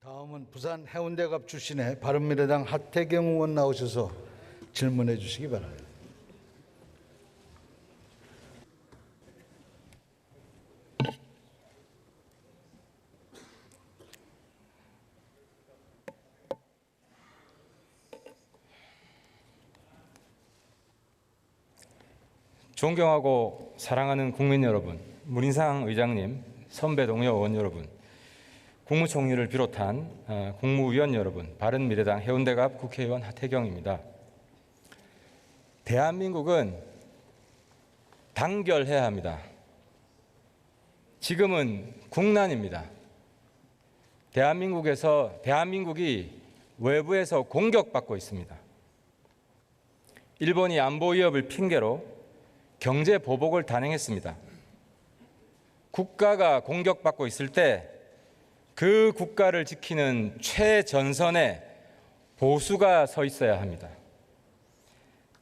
다음은 부산 해운대갑 출신의 바른미래당 하태경 의원 나오셔서 질문해 주시기 바랍니다. 존경하고 사랑하는 국민 여러분, 문인상 의장님, 선배 동료 의원 여러분, 국무총리를 비롯한 국무위원 여러분, 바른미래당 해운대갑 국회의원 하태경입니다. 대한민국은 단결해야 합니다. 지금은 국난입니다. 대한민국이 외부에서 공격받고 있습니다. 일본이 안보 위협을 핑계로 경제 보복을 단행했습니다. 국가가 공격받고 있을 때 그 국가를 지키는 최전선에 보수가 서 있어야 합니다.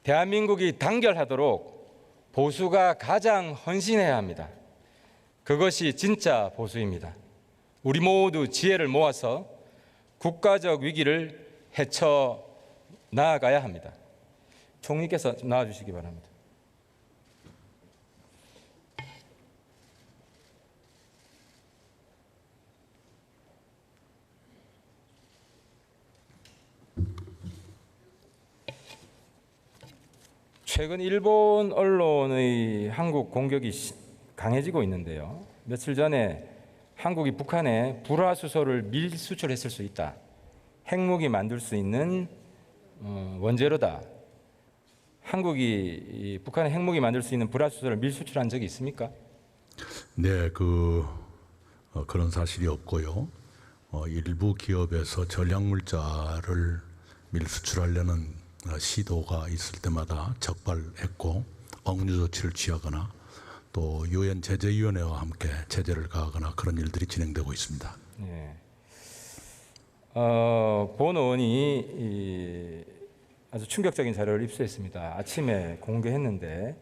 대한민국이 단결하도록 보수가 가장 헌신해야 합니다. 그것이 진짜 보수입니다. 우리 모두 지혜를 모아서 국가적 위기를 헤쳐 나아가야 합니다. 총리께서 나와주시기 바랍니다. 최근 일본 언론의 한국 공격이 강해지고 있는데요. 며칠 전에 한국이 북한에 불화수소를 밀수출했을 수 있다. 핵무기 만들 수 있는 원재료다. 한국이 북한에 핵무기 만들 수 있는 불화수소를 밀수출한 적이 있습니까? 네, 그런 사실이 없고요. 일부 기업에서 전략물자를 밀수출하려는 시도가 있을 때마다 적발했고 억류 조치를 취하거나 또 유엔 제재위원회와 함께 제재를 가하거나 그런 일들이 진행되고 있습니다. 네. 본 의원이 아주 충격적인 자료를 입수했습니다. 아침에 공개했는데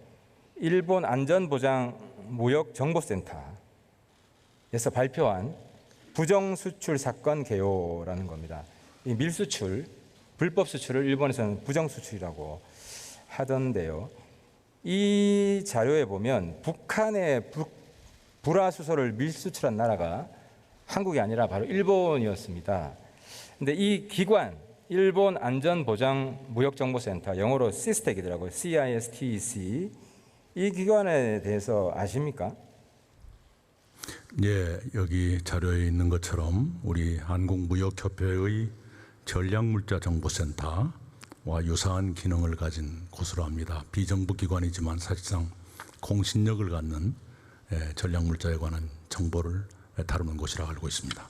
일본 안전보장무역정보센터에서 발표한 부정수출 사건 개요라는 겁니다. 이 밀수출, 불법 수출을 일본에서는 부정수출이라고 하던데요. 이 자료에 보면 북한의 불화수소를 밀수출한 나라가 한국이 아니라 바로 일본이었습니다. 그런데 이 기관, 일본 안전보장무역정보센터, 영어로 시스텍이더라고요. CISTEC. 이 기관에 대해서 아십니까? 네, 여기 자료에 있는 것처럼 우리 한국무역협회의 전략물자정보센터와 유사한 기능을 가진 곳으로 합니다. 비정부 기관이지만 사실상 공신력을 갖는 전략물자에 관한 정보를 다루는 곳이라 알고 있습니다.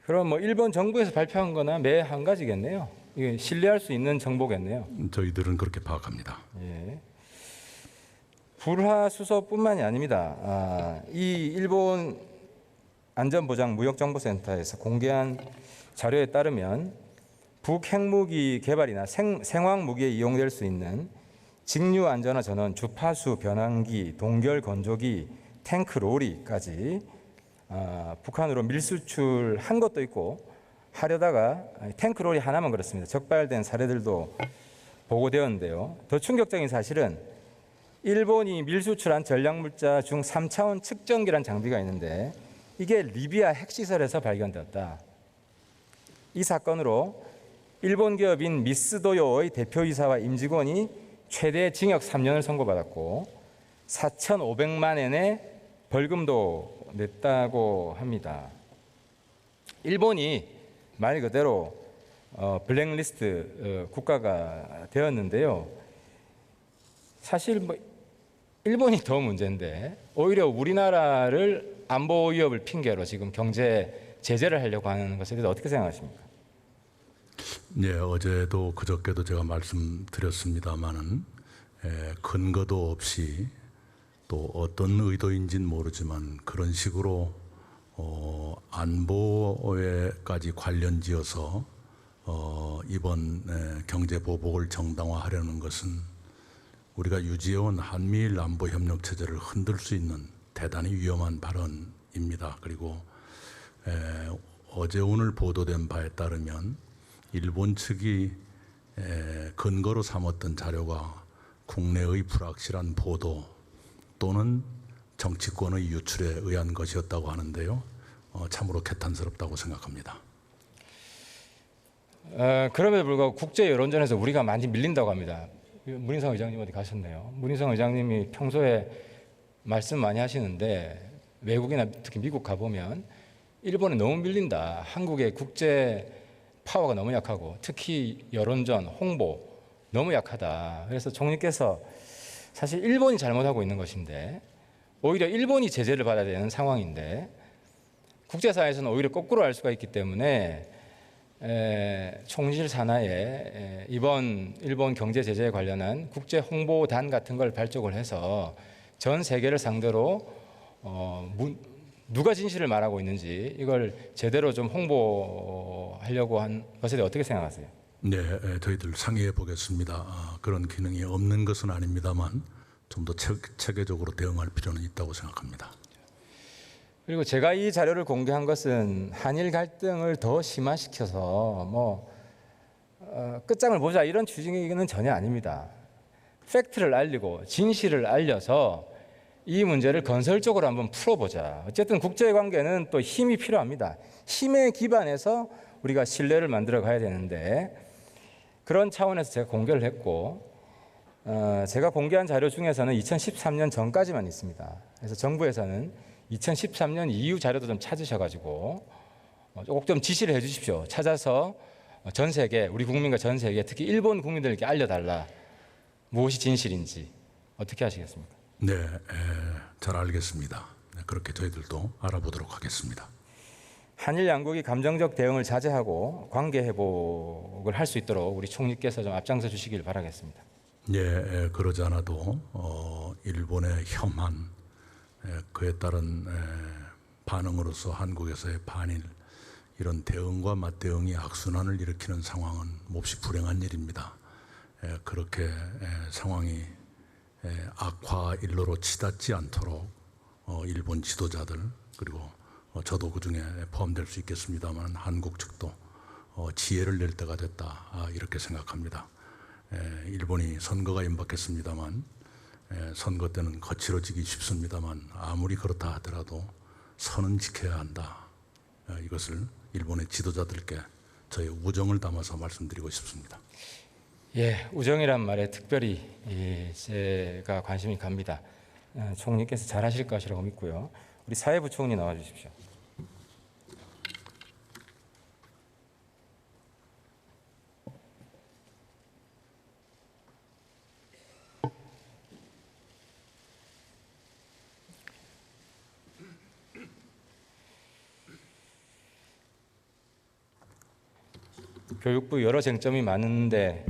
그럼 일본 정부에서 발표한 거나 매 한 가지겠네요. 이게 신뢰할 수 있는 정보겠네요. 저희들은 그렇게 파악합니다. 예. 불화수소뿐만이 아닙니다. 이 일본 안전보장무역정보센터에서 공개한 자료에 따르면 북핵무기 개발이나 생화무기에 이용될 수 있는 직류 안전화 전원, 주파수 변환기, 동결 건조기, 탱크 로리까지 북한으로 밀수출한 것도 있고 하려다가 탱크 로리 하나만 그렇습니다. 적발된 사례들도 보고되었는데요. 더 충격적인 사실은 일본이 밀수출한 전략물자 중 3차원 측정기란 장비가 있는데 이게 리비아 핵시설에서 발견되었다. 이 사건으로 일본 기업인 미쓰도요의 대표이사와 임직원이 최대 징역 3년을 선고받았고 4,500만 엔의 벌금도 냈다고 합니다. 일본이 말 그대로 블랙리스트 국가가 되었는데요. 사실 일본이 더 문제인데 오히려 우리나라를 안보 위협을 핑계로 지금 경제 제재를 하려고 하는 것에 대해서 어떻게 생각하십니까? 네, 어제도 그저께도 제가 말씀드렸습니다마는 근거도 없이 또 어떤 의도인지는 모르지만 그런 식으로 안보에까지 관련지어서 이번 경제 보복을 정당화하려는 것은 우리가 유지해온 한미일 안보 협력 체제를 흔들 수 있는 대단히 위험한 발언입니다. 그리고 어제 오늘 보도된 바에 따르면 일본 측이 근거로 삼았던 자료가 국내의 불확실한 보도 또는 정치권의 유출에 의한 것이었다고 하는데요. 참으로 개탄스럽다고 생각합니다. 그럼에도 불구하고 국제 여론전에서 우리가 많이 밀린다고 합니다. 문희상 의장님 어디 가셨네요. 문희상 의장님이 평소에 말씀 많이 하시는데 외국이나 특히 미국 가보면 일본에 너무 밀린다. 한국의 국제 파워가 너무 약하고 특히 여론전, 홍보 너무 약하다. 그래서 총리께서 사실 일본이 잘못하고 있는 것인데 오히려 일본이 제재를 받아야 되는 상황인데 국제사회에서는 오히려 거꾸로 할 수가 있기 때문에 총실 산하에 이번 일본 경제 제재에 관련한 국제 홍보단 같은 걸 발족을 해서 전 세계를 상대로 누가 진실을 말하고 있는지 이걸 제대로 좀 홍보하려고 한 것에 대해 어떻게 생각하세요? 네, 저희들 상의해 보겠습니다. 그런 기능이 없는 것은 아닙니다만 좀 더 체계적으로 대응할 필요는 있다고 생각합니다. 그리고 제가 이 자료를 공개한 것은 한일 갈등을 더 심화시켜서 끝장을 보자 이런 취지는 전혀 아닙니다. 팩트를 알리고 진실을 알려서 이 문제를 건설적으로 한번 풀어보자. 어쨌든 국제관계는 또 힘이 필요합니다. 힘에 기반해서 우리가 신뢰를 만들어 가야 되는데 그런 차원에서 제가 공개를 했고 제가 공개한 자료 중에서는 2013년 전까지만 있습니다. 그래서 정부에서는 2013년 이후 자료도 좀 찾으셔가지고 꼭 좀 지시를 해주십시오. 찾아서 전 세계 우리 국민과 전 세계 특히 일본 국민들에게 알려달라. 무엇이 진실인지 어떻게 하시겠습니까? 네, 잘 알겠습니다. 그렇게 저희들도 알아보도록 하겠습니다. 한일 양국이 감정적 대응을 자제하고 관계 회복을 할 수 있도록 우리 총리께서 좀 앞장서 주시길 바라겠습니다. 예, 그러지 않아도 일본의 혐한 그에 따른 반응으로서 한국에서의 반일 이런 대응과 맞대응이 악순환을 일으키는 상황은 몹시 불행한 일입니다. 그렇게 상황이 악화 일로로 치닫지 않도록 일본 지도자들 그리고 저도 그 중에 포함될 수 있겠습니다만 한국 측도 지혜를 낼 때가 됐다 이렇게 생각합니다. 일본이 선거가 임박했습니다만 선거 때는 거칠어지기 쉽습니다만 아무리 그렇다 하더라도 선은 지켜야 한다. 이것을 일본의 지도자들께 저의 우정을 담아서 말씀드리고 싶습니다. 예, 우정이란 말에 특별히 제가 관심이 갑니다. 총리께서 잘하실 것이라고 믿고요. 우리 사회부총리 나와 주십시오. 교육부 여러 쟁점이 많은데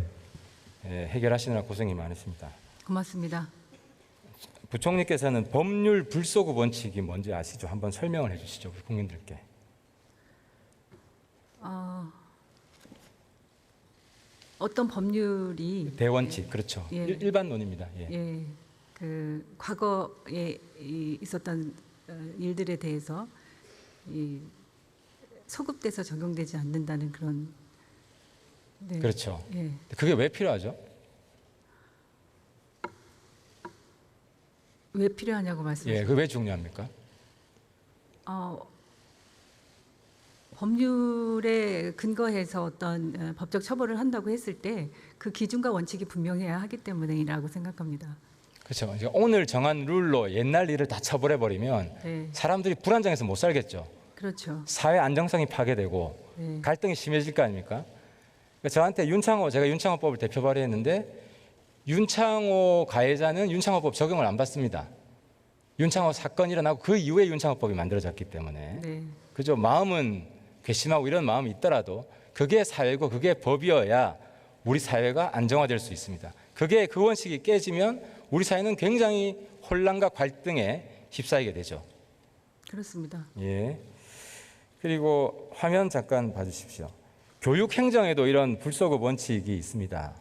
해결하시느라 고생이 많으십니다. 고맙습니다. 부총리께서는 법률 불소급 원칙이 뭔지 아시죠? 한번 설명을 해주시죠, 우리 국민들께. 어떤 법률이 대원칙, 그렇죠. 예. 일반론입니다. 예. 예, 그 과거에 있었던 일들에 대해서 소급돼서 적용되지 않는다는 그런. 네. 그렇죠. 예. 그게 왜 필요하죠? 왜 필요하냐고 말씀하셨죠? 예, 그게 왜 중요합니까? 법률에 근거해서 어떤 법적 처벌을 한다고 했을 때 그 기준과 원칙이 분명해야 하기 때문이라고 생각합니다. 그렇죠. 이제 오늘 정한 룰로 옛날 일을 다 처벌해 버리면 네. 사람들이 불안정해서 못 살겠죠. 그렇죠. 사회 안정성이 파괴되고 네. 갈등이 심해질 거 아닙니까? 그러니까 저한테 제가 윤창호법을 대표 발의했는데 윤창호 가해자는 윤창호법 적용을 안 받습니다. 윤창호 사건이 일어나고 그 이후에 윤창호법이 만들어졌기 때문에 네. 그죠. 마음은 괘씸하고 이런 마음이 있더라도 그게 사회고 그게 법이어야 우리 사회가 안정화될 수 있습니다. 그게 그 원칙이 깨지면 우리 사회는 굉장히 혼란과 갈등에 휩싸이게 되죠. 그렇습니다. 예. 그리고 화면 잠깐 봐주십시오. 교육 행정에도 이런 불소급 원칙이 있습니다.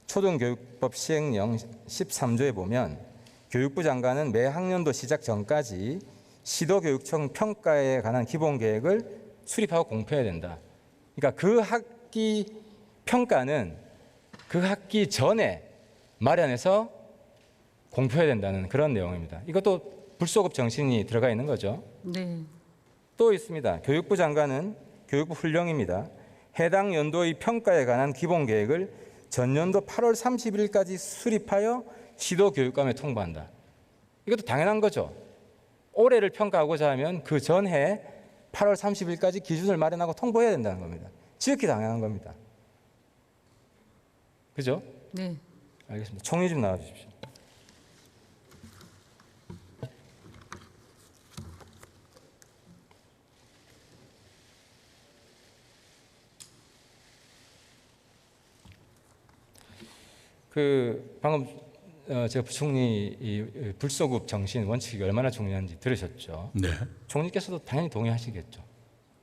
초등교육법 시행령 13조에 보면 교육부 장관은 매 학년도 시작 전까지 시도교육청 평가에 관한 기본 계획을 수립하고 공표해야 된다. 그러니까 그 학기 평가는 그 학기 전에 마련해서 공표해야 된다는 그런 내용입니다. 이것도 불소급 정신이 들어가 있는 거죠. 네. 또 있습니다. 교육부 장관은 교육부 훈령입니다. 해당 연도의 평가에 관한 기본 계획을 전년도 8월 30일까지 수립하여 시도교육감에 통보한다. 이것도 당연한 거죠. 올해를 평가하고자 하면 그 전해 8월 30일까지 기준을 마련하고 통보해야 된다는 겁니다. 지극히 당연한 겁니다. 그죠? 네. 알겠습니다. 총리 좀 나와 주십시오. 방금 제가 부총리 이 불소급 정신 원칙이 얼마나 중요한지 들으셨죠? 네, 총리께서도 당연히 동의하시겠죠.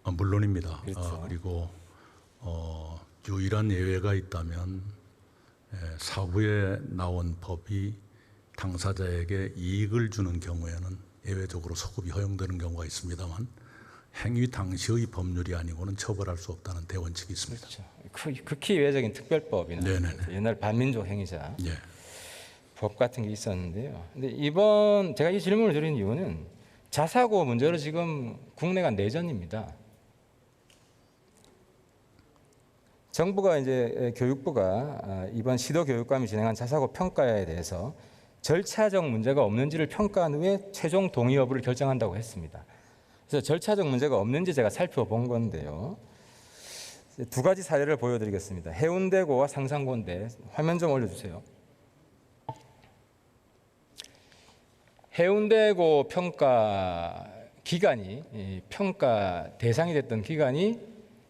물론입니다. 그렇죠. 그리고 유일한 예외가 있다면 사후에 나온 법이 당사자에게 이익을 주는 경우에는 예외적으로 소급이 허용되는 경우가 있습니다만 행위 당시의 법률이 아니고는 처벌할 수 없다는 대원칙이 있습니다. 그렇죠. 극히 예외적인 특별법이나 네네네. 옛날 반민족 행위자 예. 법 같은 게 있었는데요. 근데 이번 제가 이 질문을 드린 이유는 자사고 문제로 지금 국내가 내전입니다. 정부가 이제 교육부가 이번 시도교육감이 진행한 자사고 평가에 대해서 절차적 문제가 없는지를 평가한 후에 최종 동의 여부를 결정한다고 했습니다. 그래서 절차적 문제가 없는지 제가 살펴본 건데요. 두 가지 사례를 보여드리겠습니다. 해운대고와 상산고인데 화면 좀 올려주세요. 해운대고 평가 기간이 평가 대상이 됐던 기간이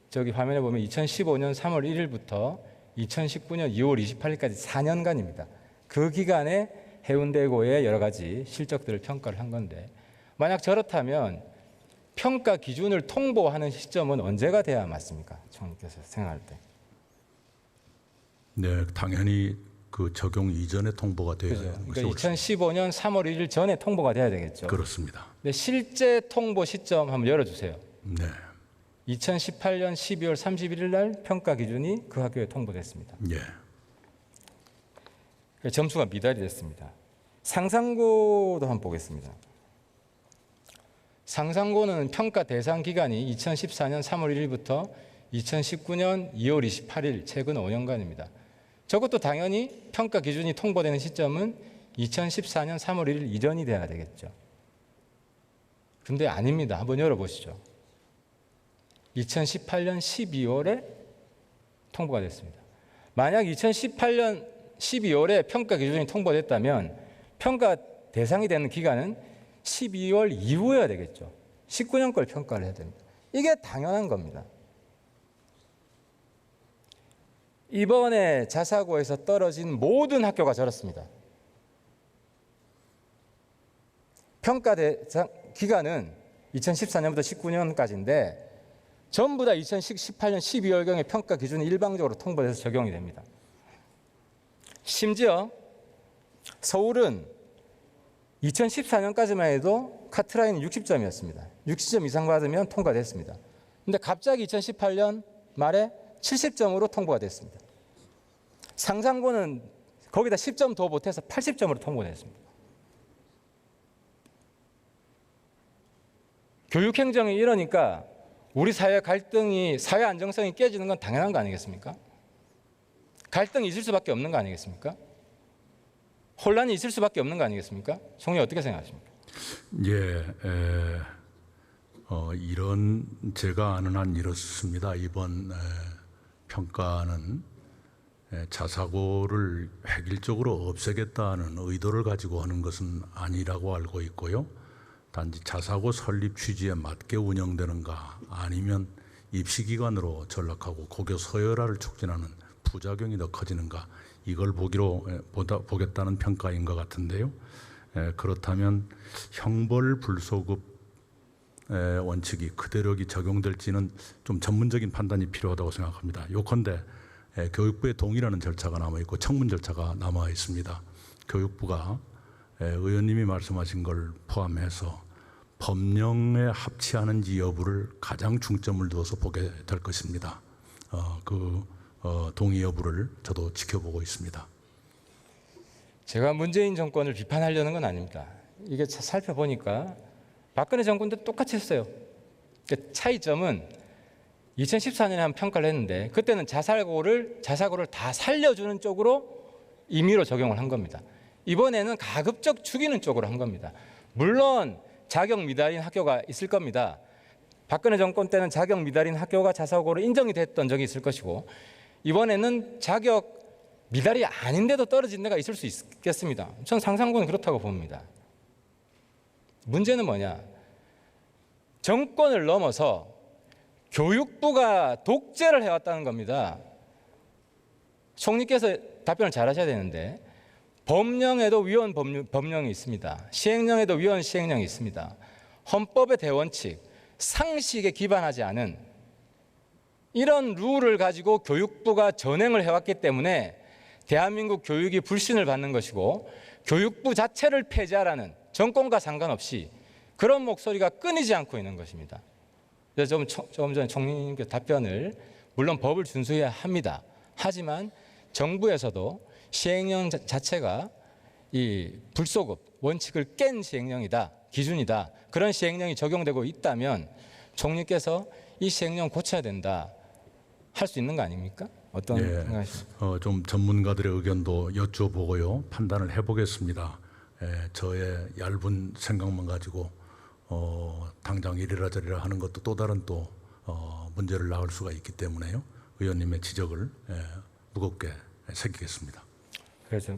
저기 화면에 보면 2015년 3월 1일부터 2019년 2월 28일까지 4년간입니다. 그 기간에 해운대고의 여러 가지 실적들을 평가를 한 건데 만약 저렇다면 평가 기준을 통보하는 시점은 언제가 돼야 맞습니까? 총리께서 생각할 때. 네, 당연히 그 적용 이전에 통보가 돼야 그죠? 되는 그러니까 것이 옳습니다. 2015년 3월 1일 전에 통보가 돼야 되겠죠. 그렇습니다. 근데 실제 통보 시점 한번 열어주세요. 네, 2018년 12월 31일 날 평가 기준이 그 학교에 통보됐습니다. 예, 그러니까 점수가 미달이 됐습니다. 상산고도 한번 보겠습니다. 상산고는 평가 대상 기간이 2014년 3월 1일부터 2019년 2월 28일 최근 5년간입니다. 저것도 당연히 평가 기준이 통보되는 시점은 2014년 3월 1일 이전이 돼야 되겠죠. 근데 아닙니다. 한번 열어보시죠. 2018년 12월에 통보가 됐습니다. 만약 2018년 12월에 평가 기준이 통보됐다면 평가 대상이 되는 기간은 12월 이후여야 되겠죠. 19년 걸 평가를 해야 됩니다. 이게 당연한 겁니다. 이번에 자사고에서 떨어진 모든 학교가 저렇습니다. 평가 대상 기간은 2014년부터 19년까지인데 전부 다 2018년 12월경에 평가 기준이 일방적으로 통보돼서 적용이 됩니다. 심지어 서울은 2014년까지만 해도 카트라인은 60점이었습니다. 60점 이상 받으면 통과됐습니다. 그런데 갑자기 2018년 말에 70점으로 통보가 됐습니다. 상산고는 거기다 10점 더 보태서 80점으로 통보됐습니다. 교육행정이 이러니까 우리 사회 갈등이, 사회 안정성이 깨지는 건 당연한 거 아니겠습니까? 갈등이 있을 수밖에 없는 거 아니겠습니까? 혼란이 있을 수밖에 없는 거 아니겠습니까? 총리 어떻게 생각하십니까? 예, 이런 제가 아는 한 이렇습니다. 이번 평가는 자사고를 획일적으로 없애겠다는 의도를 가지고 하는 것은 아니라고 알고 있고요. 단지 자사고 설립 취지에 맞게 운영되는가 아니면 입시기관으로 전락하고 고교 서열화를 촉진하는 부작용이 더 커지는가 이걸 보겠다는 평가인 것 같은데요. 그렇다면 형벌 불소급 원칙이 그대로 적용될지는 좀 전문적인 판단이 필요하다고 생각합니다. 요컨대 교육부의 동의라는 절차가 남아 있고 청문 절차가 남아 있습니다. 교육부가 의원님이 말씀하신 걸 포함해서 법령에 합치하는지 여부를 가장 중점을 두어서 보게 될 것입니다. 동의 여부를 저도 지켜보고 있습니다. 제가 문재인 정권을 비판하려는 건 아닙니다. 이게 살펴보니까 박근혜 정권도 똑같이 했어요. 차이점은 2014년에 한 평가를 했는데 그때는 자사고를 다 살려주는 쪽으로 임의로 적용을 한 겁니다. 이번에는 가급적 죽이는 쪽으로 한 겁니다. 물론 자격 미달인 학교가 있을 겁니다. 박근혜 정권 때는 자격 미달인 학교가 자사고로 인정이 됐던 적이 있을 것이고 이번에는 자격 미달이 아닌데도 떨어진 데가 있을 수 있겠습니다. 전 상상고는 그렇다고 봅니다. 문제는 뭐냐? 정권을 넘어서 교육부가 독재를 해왔다는 겁니다. 총리께서 답변을 잘 하셔야 되는데 법령에도 위헌 법령이 있습니다. 시행령에도 위헌 시행령이 있습니다. 헌법의 대원칙, 상식에 기반하지 않은 이런 룰을 가지고 교육부가 전행을 해왔기 때문에 대한민국 교육이 불신을 받는 것이고 교육부 자체를 폐지하라는 정권과 상관없이 그런 목소리가 끊이지 않고 있는 것입니다. 그래서 조금 전에 총리님께 답변을 물론 법을 준수해야 합니다. 하지만 정부에서도 시행령 자체가 이 불소급 원칙을 깬 시행령이다, 기준이다. 그런 시행령이 적용되고 있다면 총리께서 이 시행령 고쳐야 된다 할 수 있는 거 아닙니까? 어떤 생각이십니까? 좀 전문가들의 의견도 여쭤보고요. 판단을 해보겠습니다. 저의 얇은 생각만 가지고 당장 이래라 저래라 하는 것도 또 다른 문제를 낳을 수가 있기 때문에요. 의원님의 지적을 무겁게 새기겠습니다. 그래서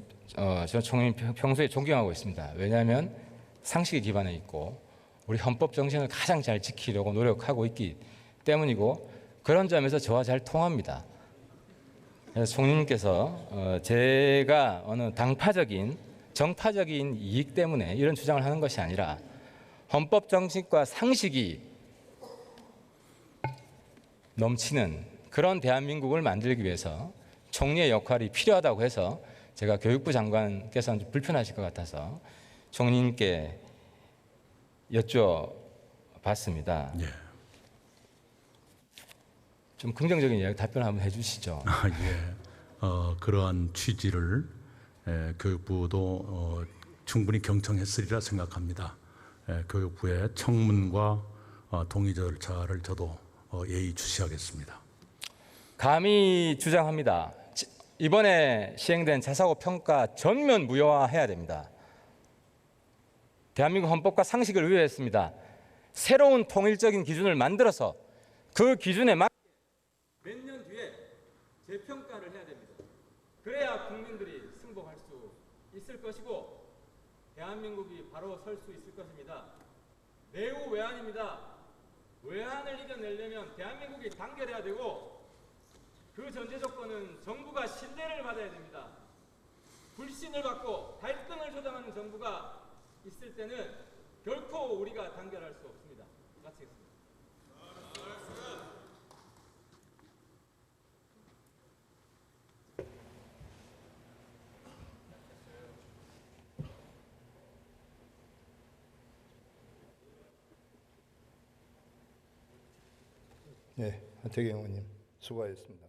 저 총리 평소에 존경하고 있습니다. 왜냐하면 상식에 기반해 있고 우리 헌법 정신을 가장 잘 지키려고 노력하고 있기 때문이고 그런 점에서 저와 잘 통합니다. 그래서 총리님께서 제가 어느 당파적인 정파적인 이익 때문에 이런 주장을 하는 것이 아니라 헌법 정신과 상식이 넘치는 그런 대한민국을 만들기 위해서 총리의 역할이 필요하다고 해서 제가 교육부 장관께서는 좀 불편하실 것 같아서 총리님께 여쭤봤습니다. 예. 좀 긍정적인 이야기 답변 한번 해주시죠. 그러한 취지를 교육부도 충분히 경청했으리라 생각합니다. 교육부의 청문과 동의 절차를 저도 예의주시하겠습니다. 감히 주장합니다. 이번에 시행된 자사고 평가 전면 무효화해야 됩니다. 대한민국 헌법과 상식을 위배했습니다. 새로운 통일적인 기준을 만들어서 그 기준에 맞게 몇 년 뒤에 재평가를 해야 됩니다. 그래야 국민들이 승복할 수 있을 것이고 대한민국이 바로 설 수 있을 것입니다. 매우 외환입니다. 외환을 이겨내려면 대한민국이 단결해야 되고 그 전제 조건은 정부가 신뢰를 받아야 됩니다. 불신을 받고 갈등을 조장하는 정부가 있을 때는 결코 우리가 단결할 수 없습니다. 마치겠습니다. 네, 하태경 의원님 수고하셨습니다.